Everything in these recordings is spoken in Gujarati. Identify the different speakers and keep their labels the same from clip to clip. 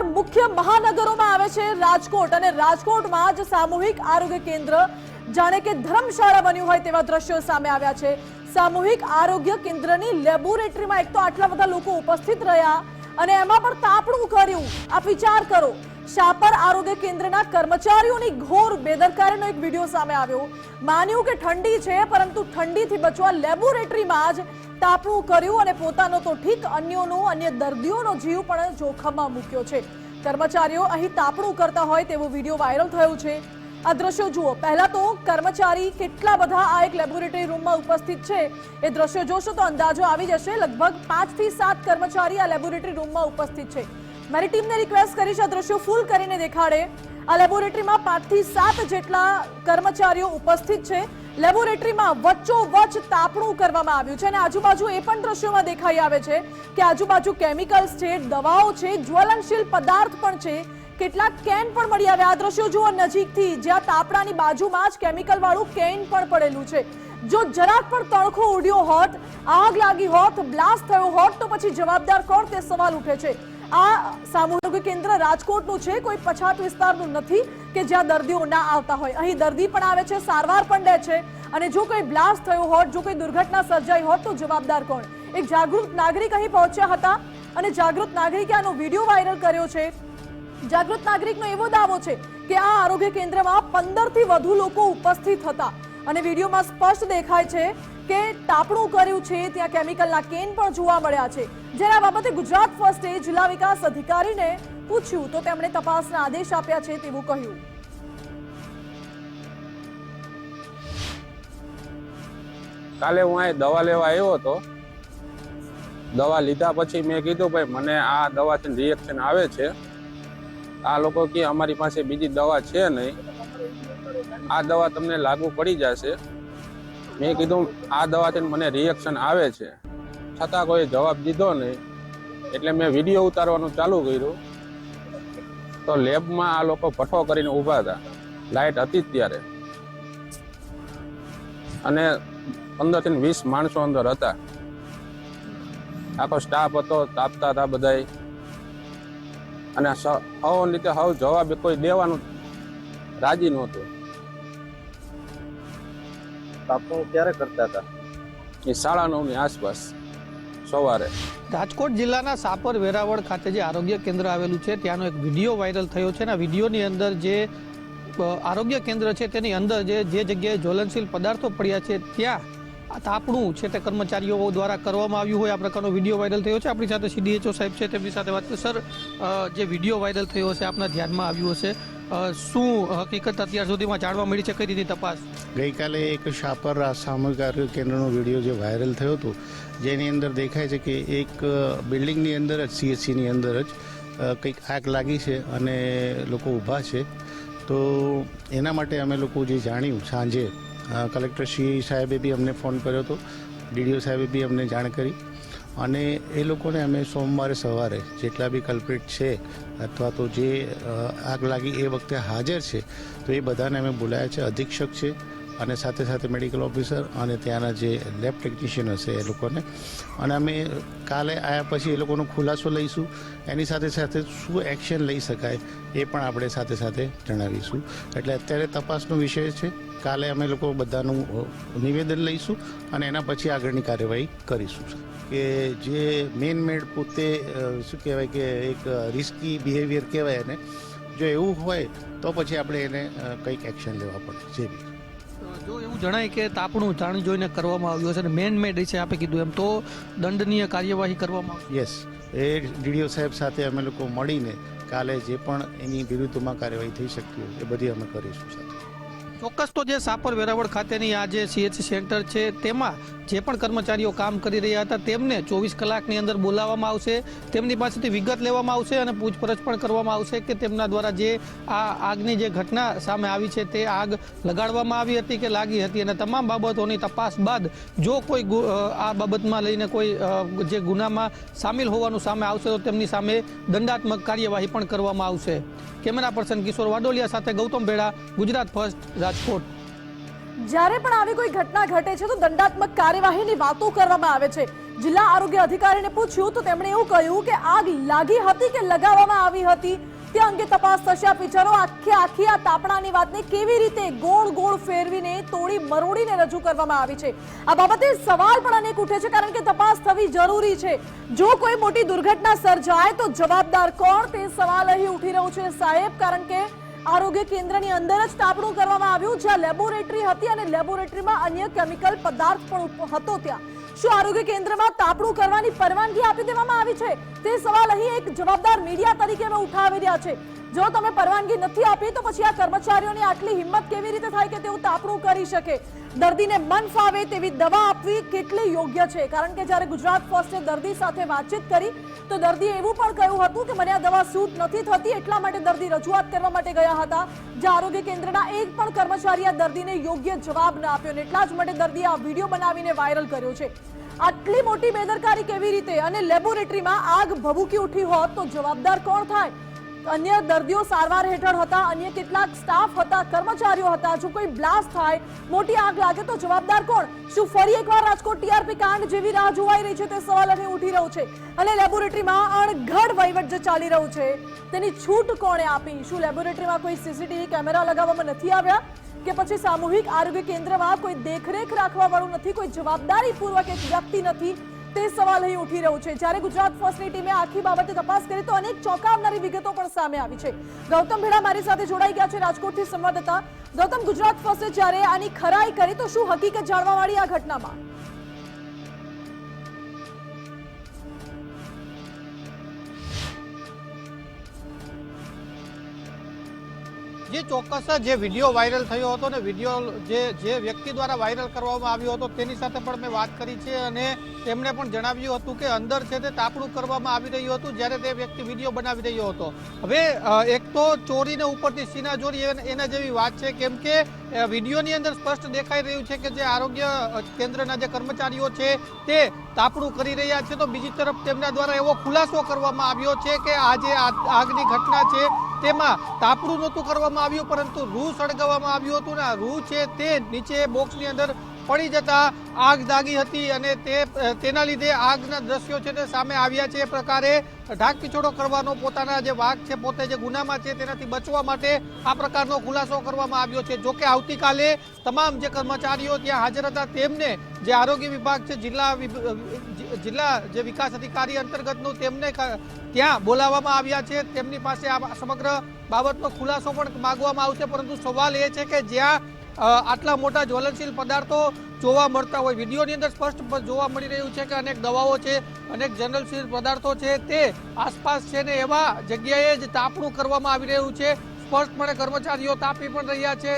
Speaker 1: મુખ્ય મહાનગરોમાં આવે છે રાજકોટ અને રાજકોટમાં જ સામૂહિક આરોગ્ય કેન્દ્ર જાણે કે ધર્મશાળા બન્યું હોય તેવા દ્રશ્યો સામે આવ્યા છે। સામૂહિક આરોગ્ય કેન્દ્રની લેબોરેટરીમાં એક તો આટલા બધા લોકો ઉપસ્થિત રહ્યા અને એમાં પણ તાપણું કર્યું। આપ વિચાર કરો, શાપર આરોગ્ય કેન્દ્રના કર્મચારીઓની ઘોર બેદરકારીનો એક વિડીયો સામે આવ્યો। માન્યું કે ઠંડી છે, પરંતુ ઠંડીથી બચવા લેબોરેટરીમાં જ તાપણું કર્યું અને પોતાનો તો ઠીક, અન્ય દર્દીઓનો જીવ પણ જોખમમાં મૂક્યો છે। કર્મચારીઓ અહીં તાપણું કરતા હોય તેવો વિડીયો વાયરલ થયો છે। આ દ્રશ્યો જુઓ। પહેલા તો કર્મચારી કેટલા બધા આ એક લેબોરેટરી રૂમમાં ઉપસ્થિત છે એ દ્રશ્યો જોશો તો અંદાજો આવી જશે। લગભગ 5 થી 7 કર્મચારી આ લેબોરેટરી રૂમમાં ઉપસ્થિત છે। મારી ટીમને રિક્વેસ્ટ કરીશ આ દ્રશ્યો ફૂલ કરીને દેખાડે। આ લેબોરેટરીમાં 5 થી 7 જેટલા કર્મચારીઓ ઉપસ્થિત છે। લેબોરેટરીમાં વચ્ચોવચ્ચ તાપણું કરવામાં આવ્યું છે અને આજુબાજુ એ પણ દ્રશ્યોમાં દેખાઈ આવે છે કે આજુબાજુ કેમિકલ્સ છે, દવાઓ છે, જ્વલનશીલ પદાર્થ પણ છે, કેટલાક કેન પણ મળી આવ્યા। આ દ્રશ્યો જુઓ નજીકથી, જ્યાં તાપણાની બાજુમાં જ કેમિકલ વાળું કેન પણ પડેલું છે। જો જરાક પણ તણખો ઉડ્યો હોત, આગ લાગી હોત, બ્લાસ્ટ થયો હોત તો પછી જવાબદાર કોણ તે સવાલ ઉઠે છે। આ સામૂહિક કેન્દ્ર રાજકોટનું છે, કોઈ પછાત વિસ્તારનું નથી કે જ્યાં દર્દીઓ ના આવતા હોય। અહીં દર્દી પણ આવે છે, સારવાર પણ લે છે અને જો કોઈ બ્લાસ્ટ થયો હોત, જો કોઈ દુર્ઘટના સર્જાઈ હોત તો જવાબદાર કોણ? એક જાગૃત નાગરિક અહીં પહોંચ્યા હતા અને જાગૃત નાગરિકે આનો વિડીયો વાયરલ કર્યો છે। જાગૃત નાગરિકનો એવો દાવો છે કે આ આરોગ્ય કેન્દ્રમાં 15 થી વધુ લોકો ઉપસ્થિત હતા અને વિડીયોમાં સ્પષ્ટ દેખાય છે કે તાપણું કર્યું છે, ત્યાં કેમિકલના કેન પણ જોવા મળ્યા છે। જ્યારે આ બાબતે ગુજરાત ફર્સ્ટે જિલ્લા વિકાસ અધિકારીને પૂછ્યું તો તેમણે તપાસના આદેશ આપ્યા છે તેવું કહ્યું।
Speaker 2: કાલે હું અહીં દવા લેવા આવ્યો હતો। દવા લીધા પછી મેં કીધું ભાઈ મને આ દવાથી રિએક્શન આવે છે। આ લોકો કે અમારી પાસે બીજી દવા છે નહીં, આ દવા તમને લાગુ પડી જશે। મેં કીધું આ દવાથી મને રિએક્શન આવે છે, છતાં કોઈ જવાબ દીધો નહીં। એટલે મેં વિડીયો ઉતારવાનું ચાલુ કર્યું તો લેબમાં આ લોકો ભઠ્ઠો કરીને ઊભા હતા, લાઇટ હતી જ ત્યારે, અને 15 થી 20 માણસો અંદર હતા। આખો સ્ટાફ હતો, તાપતા હતા બધાય, અને હવ રીતે હવ જવાબ કોઈ દેવાનું રાજી નહોતું।
Speaker 3: તાપણું ક્યારે કરતા હતા?
Speaker 2: એ 9:30 ની આસપાસ સવારે।
Speaker 4: રાજકોટ જિલ્લાના સાપર વેરાવળ ખાતે જે આરોગ્ય કેન્દ્ર આવેલું છે ત્યાંનો એક વિડીયો વાયરલ થયો છે અને આ વિડીયોની અંદર જે આરોગ્ય કેન્દ્ર છે તેની અંદર જે જગ્યાએ જ્વલનશીલ પદાર્થો પડ્યા છે ત્યાં આ તાપણું છે તે કર્મચારીઓ દ્વારા કરવામાં આવ્યું હોય આ પ્રકારનો વિડીયો વાયરલ થયો છે। આપણી સાથે CDHO સાહેબ છે, તેમની સાથે વાત કરીએ। સર, જે વિડીયો વાયરલ થયો છે આપના ધ્યાનમાં આવ્યું હશે, શું હકીકત અત્યાર સુધીમાં જાણવા મળી છે, કઈ રીતે તપાસ?
Speaker 5: ગઈકાલે એક શાપર સામૂહિક આરોગ્ય કેન્દ્રનો વિડીયો જે વાયરલ થયો હતો, જેની અંદર દેખાય છે કે એક બિલ્ડિંગની અંદર જ CHCની અંદર જ કંઈક આગ લાગી છે અને લોકો ઊભા છે। તો એના માટે અમે લોકો જે જાણ્યું સાંજે કલેક્ટર શ્રી સાહેબે બી અમને ફોન કર્યો હતો, DDO સાહેબે બી અમને જાણ કરી અને એ લોકોને અમે સોમવારે સવારે જેટલા બી કલ્પ્રિટ છે અથવા તો જે આગ લાગી એ વખતે હાજર છે તો એ બધાને અમે બોલાયા છે। અધિક્ષક છે અને સાથે સાથે મેડિકલ ઓફિસર અને ત્યાંના જે લેબ ટેકનિશિયન હશે એ લોકોને, અને અમે કાલે આવ્યા પછી એ લોકોનો ખુલાસો લઈશું। એની સાથે સાથે શું એક્શન લઈ શકાય એ પણ આપણે સાથે સાથે જણાવીશું। એટલે અત્યારે તપાસનો વિષય છે, કાલે અમે લોકો બધાનું નિવેદન લઈશું અને એના પછી આગળની કાર્યવાહી કરીશું। કે જે મેડ પોતે શું કહેવાય કે એક રિસ્કી બિહેવિયર કહેવાય એને, જો એવું હોય તો પછી આપણે એને કંઈક એક્શન લેવા પડે। જે બી
Speaker 4: જો એવું જણાય કે તાપણું જાણી જોઈને કરવામાં આવ્યું હશે અને મેન મેડ છે આપે કીધું એમ, તો દંડનીય કાર્યવાહી કરવામાં આવશે?
Speaker 5: યસ, એ DDO સાહેબ સાથે અમે લોકો મળીને કાલે જે પણ એની વિરુદ્ધમાં કાર્યવાહી થઈ શકતી હોય એ બધી અમે કરીશું સાથે।
Speaker 4: ચોક્કસ તો જે સાપર વેરાવળ ખાતેની આ જે CHC સેન્ટર છે તેમાં જે પણ કર્મચારીઓ કામ કરી રહ્યા હતા તેમને 24 કલાકની અંદર બોલાવવામાં આવશે, તેમની પાસેથી વિગત લેવામાં આવશે અને પૂછપરછ પણ કરવામાં આવશે કે તેમના દ્વારા જે આ આગની જે ઘટના સામે આવી છે તે આગ લગાડવામાં આવી હતી કે લાગી હતી, અને તમામ બાબતોની તપાસ બાદ જો કોઈ આ બાબતમાં લઈને કોઈ જે ગુનામાં સામેલ હોવાનું સામે આવશે તો તેમની સામે દંડાત્મક કાર્યવાહી પણ કરવામાં આવશે। કેમેરા પર્સન કિશોર વાડોલિયા સાથે ગૌતમ ભેડા, ગુજરાત ફર્સ્ટ, રાજકોટ।
Speaker 1: જ્યારે પણ આવી કોઈ ઘટના ઘટે છે તો દંડાત્મક કાર્યવાહીની વાતો કરવામાં આવે છે, જિલ્લા આરોગ્ય અધિકારીને પૂછ્યું તો તેમણે એવું કહ્યું કે આગ લાગી હતી કે લગાવવામાં આવી હતી તે અંગે તપાસ થશે. આ પિક્ચરો આખી આ તાપણાની વાતને કેવી રીતે ગોળ ગોળ ફેરવીને તોડી મરોડીને રજૂ કરવામાં આવી છે, આ બાબતે સવાલ પણ અનેક ઉઠે છે, કારણ કે તપાસ થવી જરૂરી છે. જો કોઈ મોટી દુર્ઘટના સર્જાય તો જવાબદાર કોણ, તે સવાલ અહીં ઉઠી રહ્યો છે સાહેબ, કારણ કે આરોગ્ય કેન્દ્રની અંદર જ તાપણું કરવામાં આવ્યું, જ્યાં લેબોરેટરી હતી અને લેબોરેટરીમાં અન્ય કેમિકલ પદાર્થ પણ હતો. ત્યાં શું આરોગ્ય કેન્દ્રમાં તાપણું કરવાની પરવાનગી આપી દેવામાં આવી છે, તે સવાલ અહીં એક જવાબદાર મીડિયા તરીકે અમે ઉઠાવી રહ્યા છે. જો તમે પરવાનગી નથી આપી તો પછી આ કર્મચારીઓની આટલી હિંમત કેવી રીતે થાય કે તેઓ તાપણું કરી શકે? દર્દીને મન ફાવે તેવી દવા આપવી કેટલી યોગ્ય છે? કારણ કે જ્યારે ગુજરાત ફર્સ્ટે દર્દી સાથે વાતચીત કરી તો દર્દીએ એવું પણ કહ્યું હતું કે મને આ દવા સૂટ નથી થતી, એટલા માટે દર્દી રજૂઆત કરવા માટે ગયા હતા. જે આરોગ્ય કેન્દ્રના એક પણ કર્મચારી આ દર્દીને યોગ્ય જવાબ ન આપ્યો, એટલા જ માટે દર્દીએ આ વિડીયો બનાવીને વાયરલ કર્યો છે. આટલી મોટી બેદરકારી કેવી રીતે? અને લેબોરેટરીમાં આગ ભભૂકી ઉઠી હોત તો જવાબદાર કોણ થાય? અન્ય દર્દીઓ સારવાર હેઠળ હતા, અન્ય કેટલાક સ્ટાફ હતા, કર્મચારીઓ હતા. જો કોઈ બ્લાસ્ટ થાય, મોટી આગ લાગે તો જવાબદાર કોણ? શું ફરી એકવાર રાજકોટ ટીઆરપી કાંડ જેવી રાહ જોવાઈ રહી છે, તે સવાલ અહીં ઉઠી રહ્યો છે. અને લેબોરેટરીમાં અણઘડ વહીવટ જે ચાલી રહ્યું છે તેની છૂટ કોણે આપી? શું લેબોરેટરીમાં કોઈ સીસીટીવી કેમેરા લગાવવામાં નથી આવ્યા, કે પછી સામૂહિક આરોગ્ય કેન્દ્રમાં કોઈ દેખરેખ રાખવા વાળું નથી, કોઈ જવાબદારી પૂર્વક એક વ્યક્તિ નથી? તે સવાલ અહીં ઉઠી રહ્યો છે. જ્યારે ગુજરાત ફર્સ્ટની ટીમે આખી બાબતે તપાસ કરી તો અનેક ચોંકાવનારી વિગતો પણ સામે આવી છે. ગૌતમ ભેડા મારી સાથે જોડાઈ ગયા છે રાજકોટથી સંવાદદાતા. ગૌતમ, ગુજરાત ફર્સ્ટે જ્યારે આની ખરાઈ કરી તો શું હકીકત જાણવા મળી આ ઘટનામાં?
Speaker 4: જે ચોક્કસ જે વિડીયો વાયરલ થયો હતો ને વિડીયો જે વ્યક્તિ દ્વારા વાયરલ કરવામાં આવ્યો હતો તેની સાથે પણ મેં વાત કરી છે અને તેમણે પણ જણાવ્યું હતું કે અંદર છે તે તાપણું કરવામાં આવી રહ્યું હતું જ્યારે તે વ્યક્તિ વિડીયો બનાવી રહ્યો હતો. હવે એક તો ચોરીને ઉપરથી સીના ચોરી એના જેવી વાત છે, કેમ કે વિડીયોની અંદર સ્પષ્ટ દેખાઈ રહ્યું છે કે જે આરોગ્ય કેન્દ્રના જે કર્મચારીઓ છે તે તાપણું કરી રહ્યા છે, તો બીજી તરફ તેમના દ્વારા એવો ખુલાસો કરવામાં આવ્યો છે કે આ જે આગની ઘટના છે તેમાં તાપણું નહોતું કરવામાં આવ્યું, પરંતુ રૂ સળગાવવામાં આવ્યું હતું ને આ રૂ છે તે નીચે બોક્સની અંદર પડી જતા આગ લાગી હતી અને તેના લીધે આગના દ્રશ્યો છે તે સામે આવ્યા છે. એ પ્રકારે ઢાક પીછોડો કરવાનો પોતાના જે વાક છે, પોતે જે ગુનામાં છે તેનાથી બચવા માટે આ પ્રકારનો ખુલાસો કરવામાં આવ્યો છે. જોકે આવતીકાલે તમામ જે કર્મચારીઓ ત્યાં હાજર હતા તેમને જે આરોગ્ય વિભાગ છે, જિલ્લા જે વિકાસ અધિકારી અંતર્ગતનું તેમને ત્યાં બોલાવવામાં આવ્યા છે. તેમની પાસે આ સમગ્ર બાબતનો ખુલાસો પણ માંગવામાં આવશે, પરંતુ સવાલ એ છે કે જ્યાં આટલા મોટા જ્વલનશીલ પદાર્થો જોવા મળતા હોય, વિડીયોની અંદર સ્પષ્ટ જોવા મળી રહ્યું છે કે અનેક દવાઓ છે, અનેક જ્વલનશીલ પદાર્થો છે તે આસપાસ છે ને એવા જગ્યાએ જ તાપણું કરવામાં આવી રહ્યું છે. સ્પષ્ટપણે કર્મચારીઓ તાપી પણ રહ્યા છે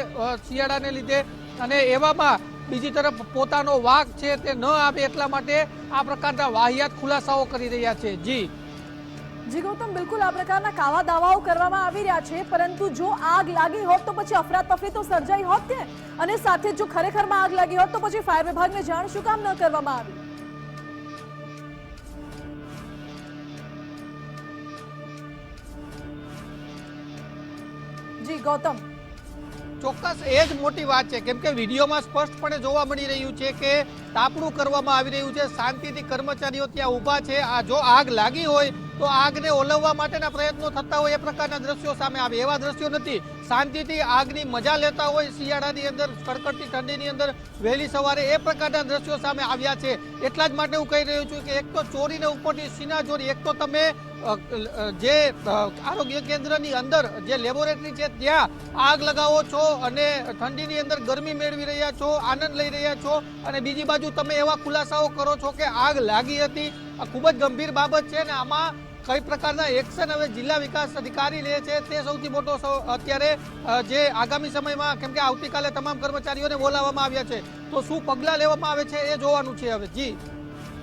Speaker 4: શિયાળાને લીધે અને એવામાં બીજી તરફ પોતાનો વાક છે તે ન આવે એટલા માટે આ પ્રકારના વાહિયાત ખુલાસાઓ કરી રહ્યા છે.
Speaker 1: જી ગૌતમ, બિલકુલ આ પ્રકારના કાવા દાવાઓ કરવામાં આવી રહ્યા છે, પરંતુ જો આગ લાગી હોત તો પછી અફરાતફરી તો સર્જાઈ હોત ને, અને સાથે જો ખરેખરમાં આગ લાગી હોત તો પછી ફાયર વિભાગને જાણ શું કામ ન કરવામાં આવી? જી ગૌતમ,
Speaker 4: ચોક્કસ એ જ મોટી વાત છે, કેમ કે વિડીયોમાં સ્પષ્ટપણે જોવા મળી રહ્યું છે કે તાપણું કરવામાં આવી રહ્યું છે. શાંતિથી કર્મચારીઓ ત્યાં ઊભા છે. આ જો આગ લાગી હોય તો આગને ઓલવવા માટેના પ્રયત્નો થતા હોય એ પ્રકારના દ્રશ્યો સામે આવે, એવા દ્રશ્યો નથી. શાંતિથી આગની મજા લેતા હોય શિયાળાની અંદર, કડકડતી ઠંડીની અંદર વહેલી સવારે, એ પ્રકારના દ્રશ્યો સામે આવ્યા છે. એટલા જ માટે હું કહી રહ્યો છું કે એક તો ચોરીને ઉપરથી સીના ચોરી, એક તો તમે જે આરોગ્ય કેન્દ્રની અંદર જે લેબોરેટરી છે ત્યાં આગ લગાવો છો અને ઠંડીની અંદર ગરમી મેળવી રહ્યા છો, આનંદ લઈ રહ્યા છો, અને બીજી બાજુ તમે એવા ખુલાસાઓ કરો છો કે આગ લાગી હતી. આ ખૂબ જ ગંભીર બાબત છે ને આમાં કઈ પ્રકારના એક્શન હવે જિલ્લા વિકાસ અધિકારી લે છે તે સૌથી મોટો અત્યારે જે આગામી સમયમાં, કેમ કે આવતીકાલે તમામ કર્મચારીઓને બોલાવવામાં આવ્યા છે, તો શું પગલાં લેવામાં આવે છે એ જોવાનું છે હવે.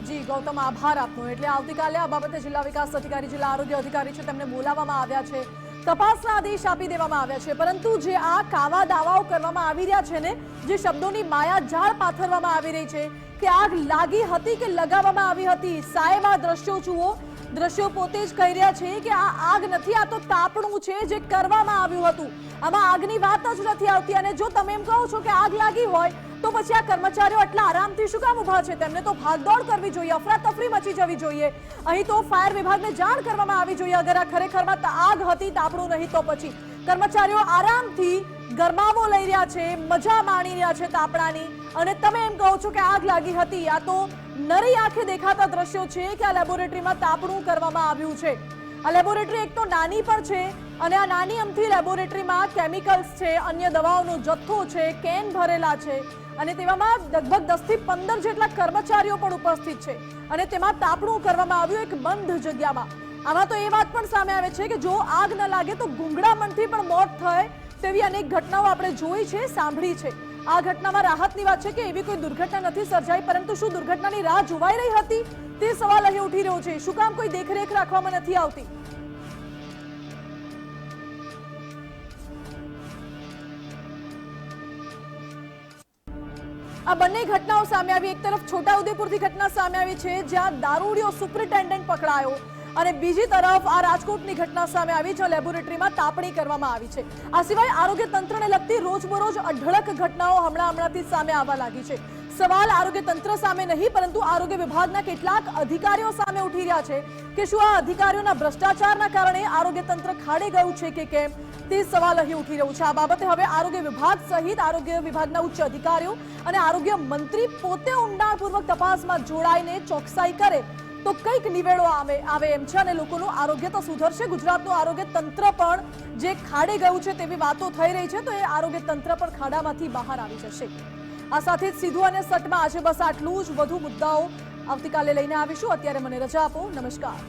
Speaker 1: જી ગૌતમ, આભાર આપનો. એટલે આવતીકાલે આ બાબતે જિલ્લા વિકાસ અધિકારી, જિલ્લા આરોગ્ય અધિકારી છે તેમને બોલાવવામાં આવ્યા છે, તપાસના આદેશ આપી દેવામાં આવ્યા છે, પરંતુ જે આ કાવા દાવાઓ કરવામાં આવી રહ્યા છે ને, જે શબ્દોની માયાજાળ પાથરવામાં આવી રહી છે કે આગ લાગી હતી કે લગાવવામાં આવી હતી, સાહેબ આ દ્રશ્યો જુઓ, દ્રશ્યો પોતે જ કહી રહ્યા છે કે આ આગ નથી, આ તો તાપણું છે જે કરવામાં આવ્યું હતું. આમાં આગની વાત જ નથી આવતી. અને જો તમે એમ કહો છો કે આગ લાગી હોય તો પછી આ કર્મચારીઓ આટલા આરામથી શું કામ ઊભા છે? તેમને તો ભાગદોડ કરવી જોઈએ, અફરાતફરી મચી જવી જોઈએ. અહીં તો ફાયર વિભાગને જાણ કરવામાં આવી જોઈએ. અગર આ ખરેખરમાં આગ હતી, તાપણું નહીં, તો પછી કર્મચારીઓ આરામથી ગરમાવો લઈ રહ્યા છે, મજા માણી રહ્યા છે તાપણાની. અને તમે એમ કહો છો કે આગ લાગી હતી. આ તો નરી આંખે દેખાતા દ્રશ્યો છે કે આ લેબોરેટરીમાં તાપણું કરવામાં આવ્યું છે. આ લેબોરેટરી એક તો નાની પણ છે અને આ નાની અમથી લેબોરેટરીમાં કેમિકલ્સ છે, અન્ય દવાઓનો જથ્થો છે, કેન ભરેલા છે અને તેવામાં લગભગ 10 થી 15 જેટલા કર્મચારીઓ પણ ઉપસ્થિત છે અને તેમાં તાપણું કરવામાં આવ્યું એક બંધ જગ્યામાં. આમાં તો એ વાત પણ સામે આવે છે કે જો આગ ન લાગે તો ગુંગળામણથી પણ મોત થાય તેવી અનેક ઘટનાઓ આપણે જોઈ છે, સાંભળી છે. આ ઘટનામાં રાહતની વાત છે કે એવી કોઈ દુર્ઘટના નથી સર્જાઈ, પરંતુ શું દુર્ઘટનાની રાહ જોવાઈ રહી હતી તે સવાલ અહીં ઉઠી રહ્યો છે. શું કામ કોઈ દેખરેખ રાખવામાં નથી આવતી? આ બંને ઘટનાઓ સામે આવી. એક તરફ છોટાઉદેપુરથી ઘટના સામે આવી છે જ્યાં દારૂડિયો સુપરિન્ટેન્ડન્ટ પકડાયો અને બીજી તરફ આ રાજકોટની ઘટના સામે આવી જ્યાં લેબોરેટરીમાં તાપણી કરવામાં આવી છે. આ સિવાય આરોગ્ય તંત્રને લગતી રોજબરોજ અઢળક ઘટનાઓ હમણાંથી સામે આવવા લાગી છે. સવાલ આરોગ્ય તંત્ર સામે નહીં પરંતુ આરોગ્ય વિભાગના કેટલાક અધિકારીઓ સામે ઉઠી રહ્યા છે કે શું આ અધિકારીઓના ભ્રષ્ટાચારના કારણે આરોગ્ય તંત્ર ખાડે ગયું છે કે કેમ તે સવાલ અહીં ઉઠી રહ્યો છે. આ બાબતે હવે આરોગ્ય વિભાગ સહિત આરોગ્ય વિભાગના ઉચ્ચ અધિકારીઓ અને આરોગ્ય મંત્રી પોતે ઊંડાણપૂર્વક તપાસમાં જોડાઈને ચોકસાઈ કરે તો કંઈક નિવેડો આવે એમ છે અને લોકોનું આરોગ્ય તો સુધરશે. ગુજરાતનું આરોગ્ય તંત્ર પણ જે ખાડે ગયું છે તેવી વાતો થઈ રહી છે તો એ આરોગ્ય તંત્ર પણ ખાડામાંથી બહાર આવી જશે. આ સાથે જ સીધું અને સટમાં આજે બસ આટલું જ. વધુ મુદ્દાઓ આવતીકાલે લઈને આવીશું. અત્યારે મને રજા આપો. નમસ્કાર.